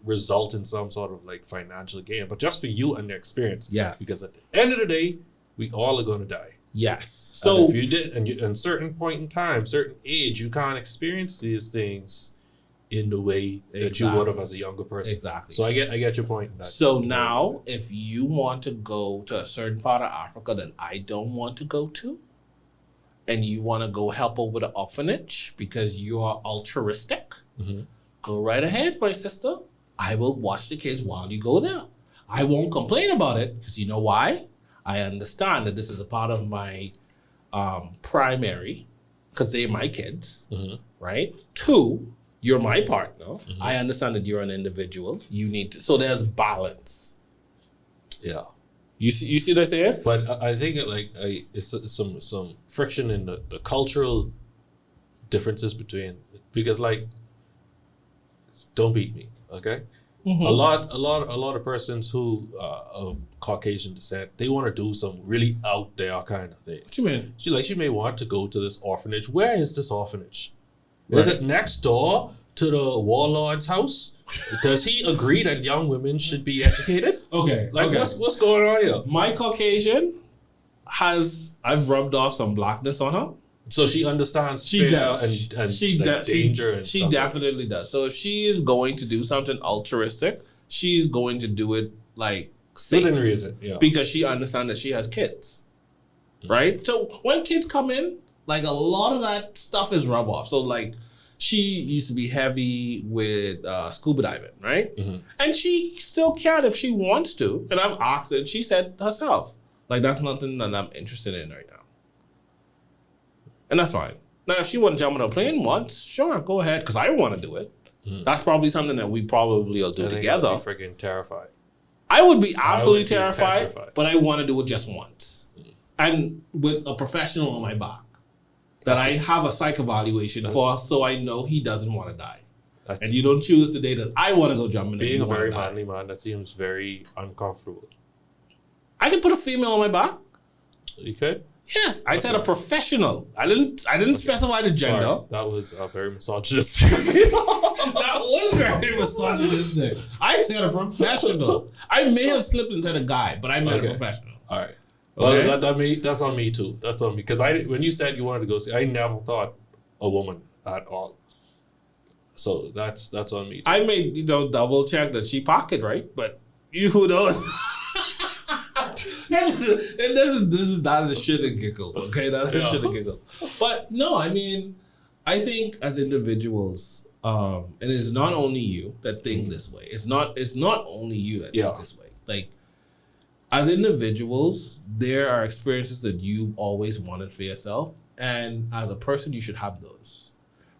result in some sort of like financial gain, but just for you and the experience. Yes. Because at the end of the day, we all are going to die. Yes. So if you did, and in certain point in time, certain age, you can't experience these things in the way that you would have as a younger person. Exactly. So I get your point. So now, if you want to go to a certain part of Africa that I don't want to go to, and you want to go help over the orphanage because you are altruistic, go right ahead, my sister. I will watch the kids while you go there. I won't complain about it because you know why? I understand that this is a part of my primary, because they're my kids, right? 2, you're my partner. I understand that you're an individual. You need to, so there's balance. Yeah. You see what I saying? But I think it's some friction in the cultural differences because like, don't beat me, okay? Mm-hmm. A lot of persons who of Caucasian descent, they want to do some really out there kind of thing. What you mean? She may want to go to this orphanage. Where is this orphanage? Right. Is it next door to the warlord's house? Does he agree that young women should be educated? Okay. Like okay. what's going on here? My Caucasian I've rubbed off some blackness on her. So she understands She fear does. and danger and she stuff. definitely does. So if she is going to do something altruistic, she's going to do it like safe. Within reason, yeah. Because she understands that she has kids. Right? So when kids come in, like a lot of that stuff is rub off. So like she used to be heavy with scuba diving, right? Mm-hmm. And she still can if she wants to. And I've asked her, and she said herself, like, that's nothing that I'm interested in right now. And that's fine. Now, if she want to jump on a plane once, sure, go ahead, because I want to do it. Mm-hmm. That's probably something that we probably will do together. I'd be freaking terrified. I would be absolutely be terrified, petrified. but I want to do it just once. Mm-hmm. And with a professional on my back that I have a psych evaluation for, so I know he doesn't want to die. And you don't choose the day that I want to go jumping. Being a very manly man, that seems very uncomfortable. I can put a female on my back. You could? Yes, I said a professional. I didn't specify the gender. Sorry, that was a very misogynist. That was very misogynistic. I said a professional. I may have slipped and said a guy, but I meant a professional. All right. Okay. Well, that's on me too. That's on me because when you said you wanted to go see, I never thought a woman at all. So that's on me too. I made double check that she pocket right, but who knows? And this is not the shit and giggles, okay? That's the shit and giggles. But no, I mean, I think as individuals, and it's not only you that think this way. It's not only you that think this way. Like, as individuals, there are experiences that you've always wanted for yourself, and as a person, you should have those,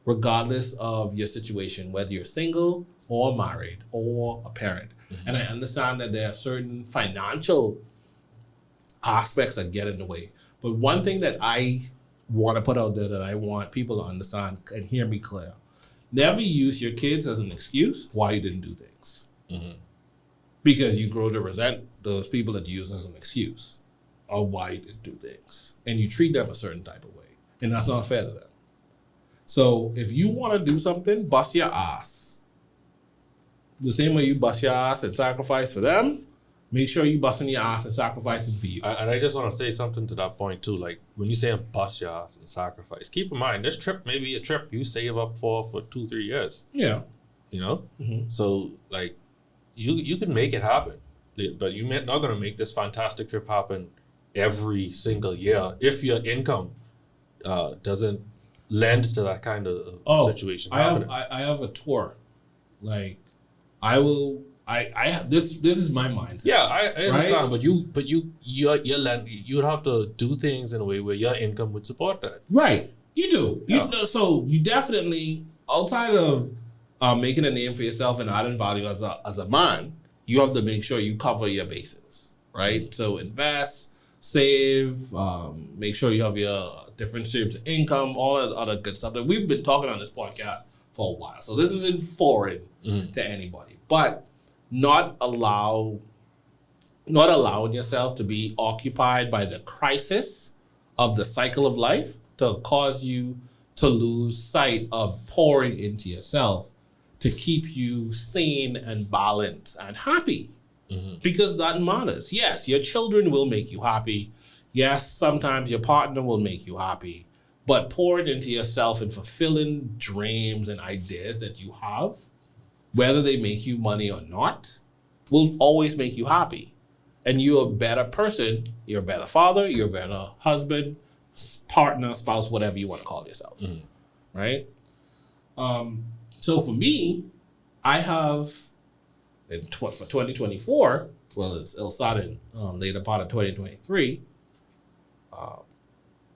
regardless of your situation, whether you're single or married or a parent. Mm-hmm. And I understand that there are certain financial aspects that get in the way. But one thing that I want to put out there that I want people to understand and hear me clear, never use your kids as an excuse why you didn't do things. Mm-hmm. Because you grow to resent those people that you use as an excuse of why you didn't do things. And you treat them a certain type of way. And that's not fair to them. So if you want to do something, bust your ass. The same way you bust your ass and sacrifice for them, make sure you busting your ass and sacrificing for you. And I just want to say something to that point too. Like when you say bust your ass and sacrifice, keep in mind this trip may be a trip you save up for 2-3 years. Yeah. You know? Mm-hmm. So like you can make it happen. But you're not going to make this fantastic trip happen every single year if your income doesn't lend to that kind of situation. I have a tour. Like I have this is my mindset. Yeah, I understand, right? but you would have to do things in a way where your income would support that. Right. You do. Yeah. So you definitely, outside of making a name for yourself and adding value as a man, you have to make sure you cover your bases, right? Mm-hmm. So invest, save, make sure you have your different streams of income, all that other good stuff that we've been talking on this podcast for a while. So this isn't foreign to anybody, but not allowing yourself to be occupied by the crisis of the cycle of life to cause you to lose sight of pouring into yourself to keep you sane and balanced and happy. Mm-hmm. Because that matters. Yes, your children will make you happy. Yes, sometimes your partner will make you happy. But pouring into yourself and fulfilling dreams and ideas that you have, whether they make you money or not, will always make you happy. And you're a better person. You're a better father. You're a better husband, partner, spouse, whatever you want to call yourself. Mm-hmm. Right? So for me, I have, for 2024, well, it'll start in later part of 2023,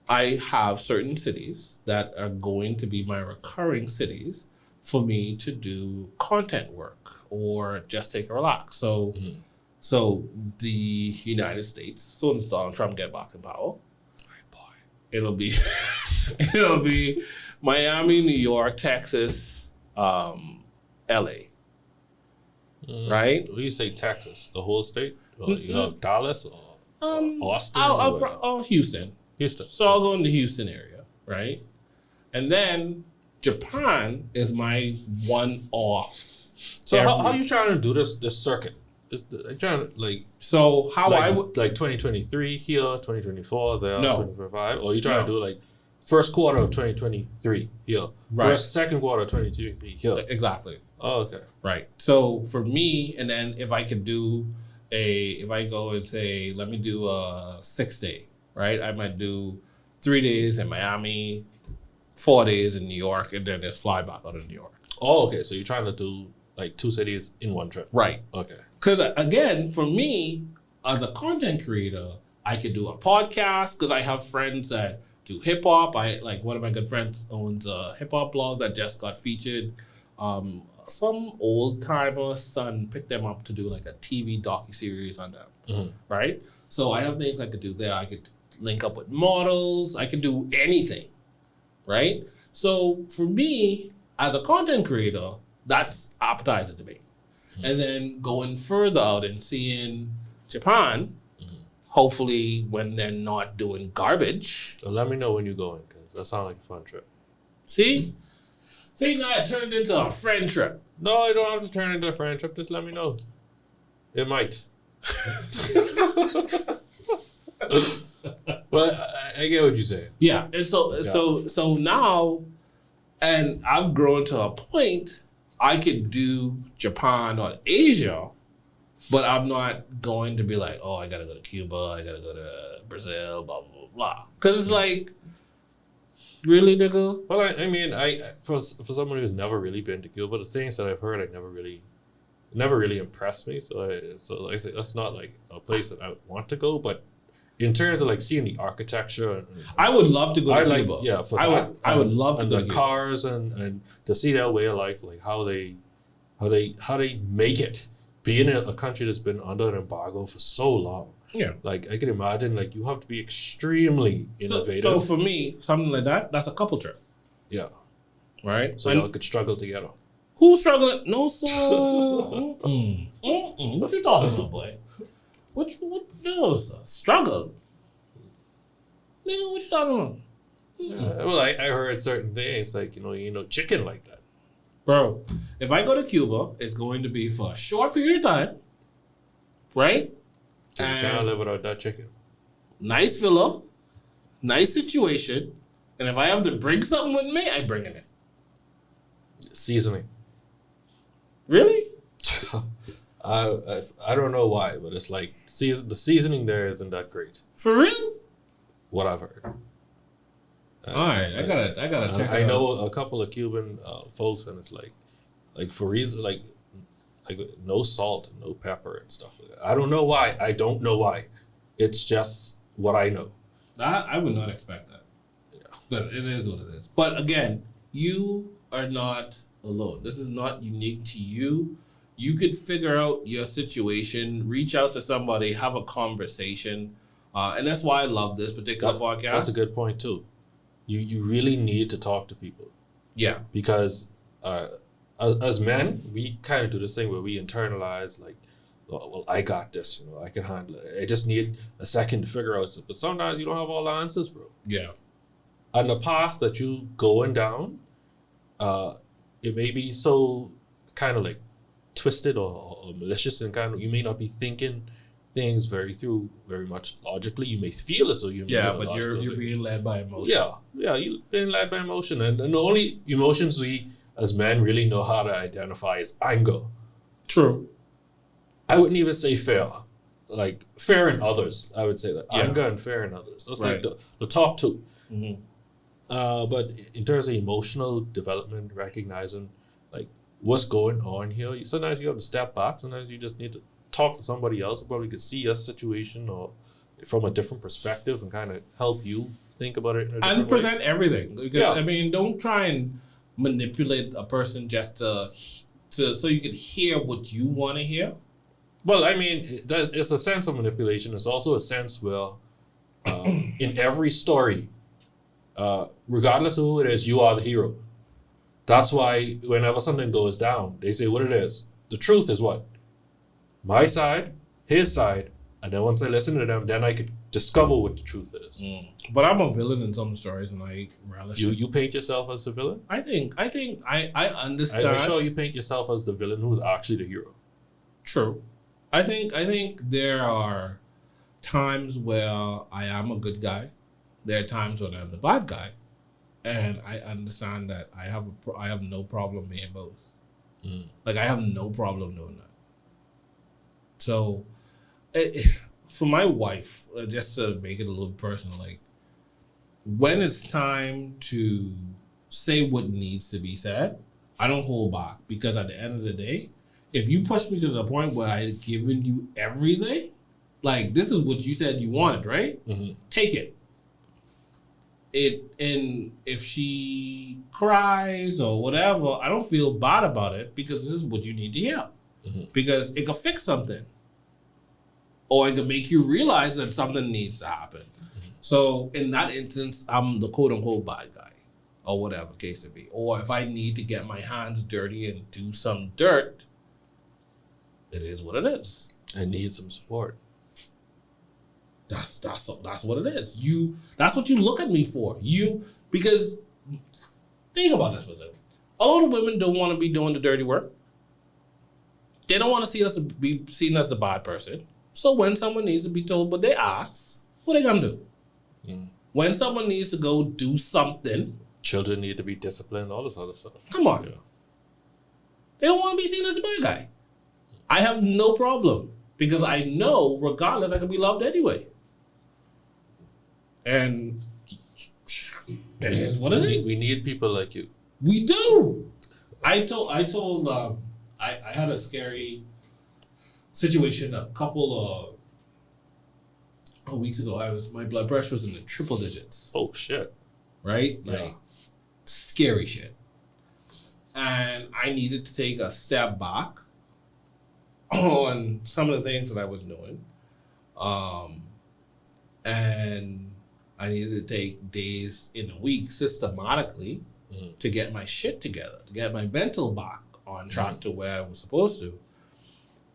I have certain cities that are going to be my recurring cities for me to do content work or just take a relax. So So the United States, as soon as Donald Trump get back in power, it'll be Miami, New York, Texas, LA. Right? When you say Texas, the whole state? Or, Dallas or Austin? Houston. Houston. So I'll go in the Houston area, right? And then Japan is my one-off. So how are you trying to do this circuit? Trying to So how like, I would 2023 here, 2024 there, No. 2025, or you trying to do like first quarter of 2023 here, Right. second quarter of 2023 here. exactly. Oh, okay. Right. So for me, and then if I could do if I go and say, let me do a 6-day, right? I might do 3 days in Miami, 4 days in New York, and then just fly back out of New York. Oh, okay. So you're trying to do like 2 cities in one trip. Right. Okay. Because again, for me, as a content creator, I could do a podcast because I have friends that do hip hop. One of my good friends owns a hip hop blog that just got featured. Some old timer son picked them up to do like a TV docuseries on them, right? So I have things I could do there. I could link up with models. I could do anything, right? So for me, as a content creator, that's appetizer to me. And then going further out and seeing Japan, hopefully when they're not doing garbage. So let me know when you're going, because that sounds like a fun trip. See, now it turned into a friend trip. No, you don't have to turn into a friend trip. Just let me know. It might. But I get what you're saying. Yeah, and so now, and I've grown to a point I could do Japan or Asia, but I'm not going to be like, oh, I gotta go to Cuba, I gotta go to Brazil, blah blah blah. Because it's like, really, nigga? Well, I mean, for someone who's never really been to Cuba, the things that I've heard, never really impressed me. So that's not like a place that I would want to go. But in terms of like seeing the architecture, I would love to go to Cuba. Like, yeah, I would love to go to the Cuba. cars and to see that way of life, like how they make it, being in a country that's been under an embargo for so long. Yeah. Like I can imagine, like you have to be extremely innovative. So for me, something like that, that's a couple trip, yeah, right? so y'all could struggle together. Who's struggling? No, sir. What you talking about, boy? What no, sir? Struggle? Nigga, what you talking about? Well, I heard certain things like chicken like that. Bro, if I go to Cuba, it's going to be for a short period of time, right? You can't live without that chicken. Nice villa, nice situation, and if I have to bring something with me, I bring it. Seasoning. Really? I don't know why, but it's like the seasoning there isn't that great. For real? What I've heard. All right, I gotta check. I know a couple of Cuban folks, and it's like for reason like no salt, no pepper, and stuff like that. I don't know why. It's just what I know. I would not expect that. Yeah. But it is what it is. But again, you are not alone. This is not unique to you. You could figure out your situation, reach out to somebody, have a conversation. And that's why I love this particular podcast. That's a good point too. You really need to talk to people. Yeah. Because as men, we kind of do this thing where we internalize like, well, I got this, I can handle it. I just need a second to figure out something. But sometimes you don't have all the answers, bro. Yeah. And the path that you going down, it may be so kind of like twisted or malicious, and kind of you may not be thinking things very much logically. You may feel as though you're but you're being led by emotion. Yeah, you're being led by emotion, and the only emotions we as men really know how to identify is anger. True. I wouldn't even say fear. Like fear in others, I would say that. Yeah. Anger and fear in others. That's right. Like the top two. Mm-hmm. But in terms of emotional development, recognizing like what's going on here, sometimes you have to step back. Sometimes you just need to talk to somebody else who probably could see your situation or from a different perspective and kind of help you think about it in a different and present way. Everything. Because I mean, don't try and manipulate a person just to so you can hear what you want to hear. Well, I mean, it's a sense of manipulation. It's also a sense where, in every story, regardless of who it is, you are the hero. That's why whenever something goes down, they say what it is. The truth is what? My side, his side, and then once I listen to them, then I could discover what the truth is. But I'm a villain in some stories, and I relish it. You paint yourself as a villain? I understand. I'm sure you paint yourself as the villain who's actually the hero. True. I think there are times where I am a good guy. There are times when I'm the bad guy, and I understand that I have no problem being both. Like, I have no problem doing that. So, for my wife, just to make it a little personal, like, when it's time to say what needs to be said, I don't hold back, because at the end of the day, if you push me to the point where I've given you everything, like, this is what you said you wanted, right? Take it. And if she cries or whatever, I don't feel bad about it, because this is what you need to hear. Because it could fix something. Or it could make you realize that something needs to happen. So in that instance, I'm the quote unquote bad guy, or whatever case it be. Or if I need to get my hands dirty and do some dirt, it is what it is. I need some support. That's what it is. That's what you look at me for. Because think about this for a second. A lot of women don't want to be doing the dirty work. They don't want to see us be seen as the bad person. So when someone needs to be told what they ask, what are they gonna do? When someone needs to go do something, children need to be disciplined, all this other stuff. Come on. Yeah. They don't want to be seen as a bad guy. I have no problem, because I know regardless I can be loved anyway. And it is what it is. We need people like you. We do. I had a scary situation a couple of weeks ago. My blood pressure was in the triple digits. Oh shit. Right? Like, scary shit. And I needed to take a step back on some of the things that I was doing. And I needed to take days in a week systematically to get my shit together, to get my mental back on track to where I was supposed to.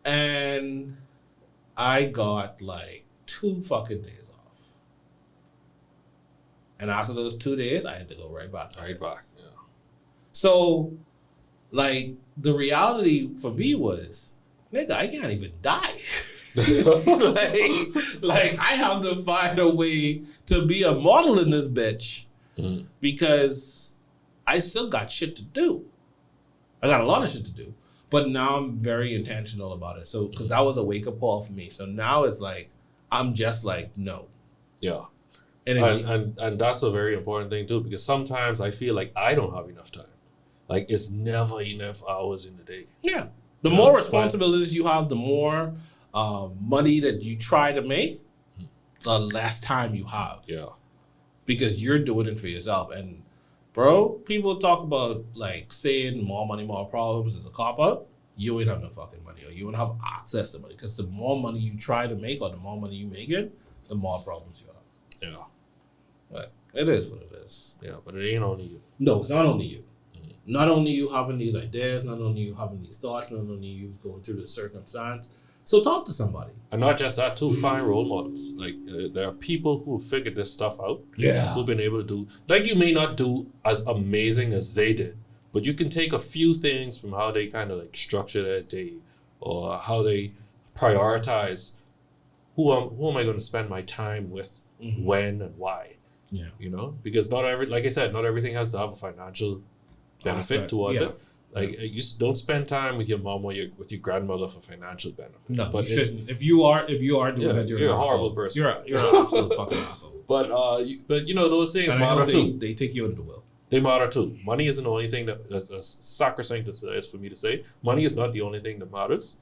And I got like 2 fucking days off. And after those 2 days, I had to go right back. Right back, yeah. So, like, the reality for me was, nigga, I can't even die. like I have to find a way to be a model in this bitch, because I still got shit to do. I got a lot of shit to do. But now I'm very intentional about it. So, because that was a wake-up call for me. So now it's like, I'm just like, no. Yeah. And that's a very important thing too, because sometimes I feel like I don't have enough time. Like, it's never enough hours in the day. Yeah. The more responsibilities you have, the more money that you try to make, the less time you have. Yeah. Because you're doing it for yourself. And bro, people talk about like saying more money, more problems is a cop-out. You ain't have no fucking money, or you don't have access to money. Because the more money you try to make, or the more money you make it, the more problems you have. Yeah. But it is what it is. Yeah, but it ain't only you. No, it's not only you. Not only you having these ideas, not only you having these thoughts, not only you going through the circumstance. So talk to somebody. And not just that too, find role models. Like, there are people who figured this stuff out. Yeah. Who've been able to do, like, you may not do as amazing as they did, but you can take a few things from how they kind of like structure their day, or how they prioritize who am I going to spend my time with, when and why. Yeah. You know, because not everything has to have a financial benefit towards it. Like, you don't spend time with your mom or with your grandmother for financial benefit. No, but you shouldn't. If you are doing that, you're a horrible person. You're an absolute fucking asshole. But you know, those things and matter too. They take you under the will. They matter too. Money isn't the only thing that's sacrosanct as for me to say. Money is not the only thing that matters.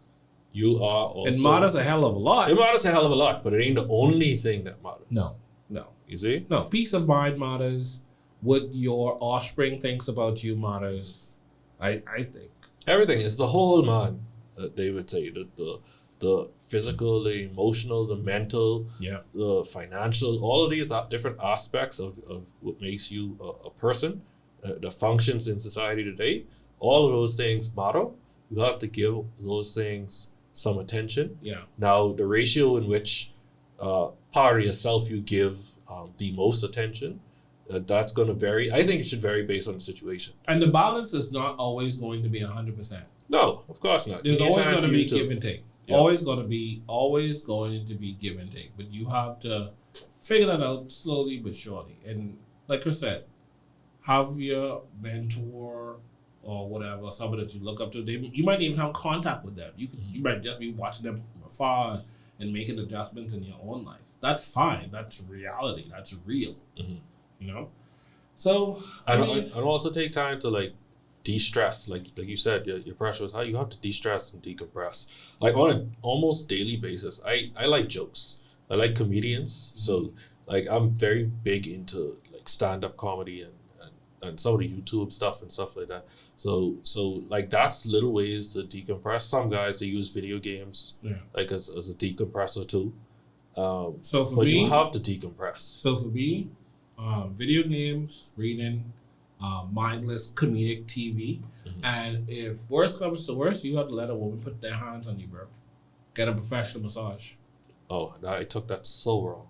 You are also. It matters a hell of a lot. It matters a hell of a lot, but it ain't the only thing that matters. No. You see? No, peace of mind matters. What your offspring thinks about you matters. I think everything is the whole man. They would say the the physical, the emotional, the mental, the financial, all of these different aspects of what makes you a person, that functions in society today. All of those things matter. You have to give those things some attention. Now, the ratio in which part of yourself you give the most attention, that's going to vary. I think it should vary based on the situation. And the balance is not always going to be 100%. No, of course not. There's always going to be give and take. Always going to be give and take. But you have to figure that out slowly but surely. And like Chris said, have your mentor or whatever, someone that you look up to. You might even have contact with them. You might just be watching them from afar and making adjustments in your own life. That's fine. That's reality. That's real. You know? So, I mean... And also take time to, like, de-stress. Like you said, your pressure was high. You have to de-stress and decompress. Like, on an almost daily basis, I like jokes. I like comedians. So, like, I'm very big into, like, stand-up comedy and some of the YouTube stuff and stuff like that. So like that's little ways to decompress. Some guys, they use video games like as a decompressor too. So for me, you have to decompress. So for me, video games, reading, mindless comedic TV, and if worst comes to worst, you have to let a woman put their hands on you, bro. Get a professional massage. Oh, I took that so wrong.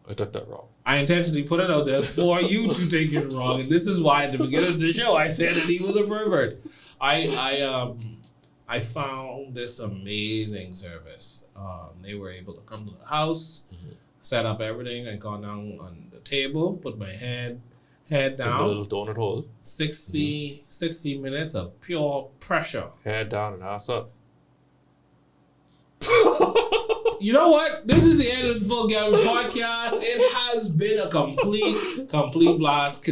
I took that wrong. I intentionally put it out there for you to take it wrong, and this is why at the beginning of the show I said that he was a pervert. I found this amazing service. They were able to come to the house, set up everything. I got down on the table, put my head down. A little donut hole. 60 minutes of pure pressure. Head down and ass up. You know what? This is the end of the Full Gambit podcast. It has been a complete blast.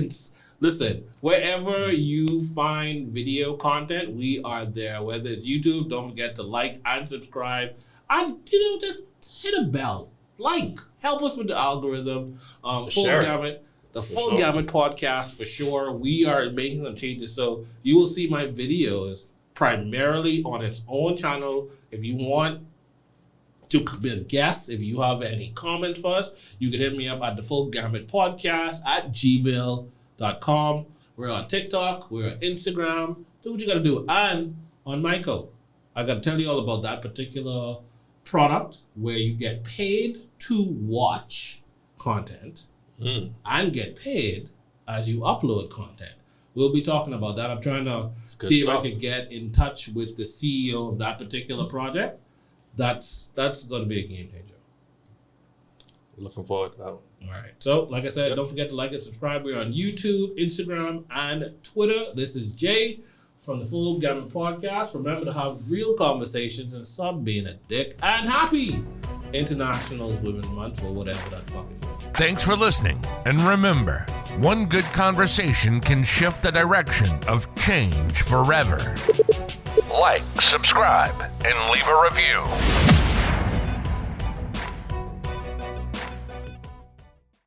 Listen, wherever you find video content, we are there. Whether it's YouTube, don't forget to like and subscribe. And, just hit a bell. Help us with the algorithm. Full Gambit, the Full Gambit podcast for sure. We are making some changes. So you will see my videos primarily on its own channel. If you want to be a guest, if you have any comments for us, you can hit me up at the Full Gambit Podcast at gmail.com. We're on TikTok, we're on Instagram. Do what you gotta do. And on Michael, I gotta tell you all about that particular product where you get paid to watch content and get paid as you upload content. We'll be talking about that. I'm trying to see if I can get in touch with the CEO of that particular project. That's going to be a game changer. Looking forward to that one. All right. So, like I said, don't forget to like and subscribe. We're on YouTube, Instagram, and Twitter. This is Jay from the Full Gambit Podcast. Remember to have real conversations and stop being a dick. And happy International Women's Month or whatever that fucking is. Thanks for listening. And remember, one good conversation can shift the direction of change forever. Like, subscribe, and leave a review.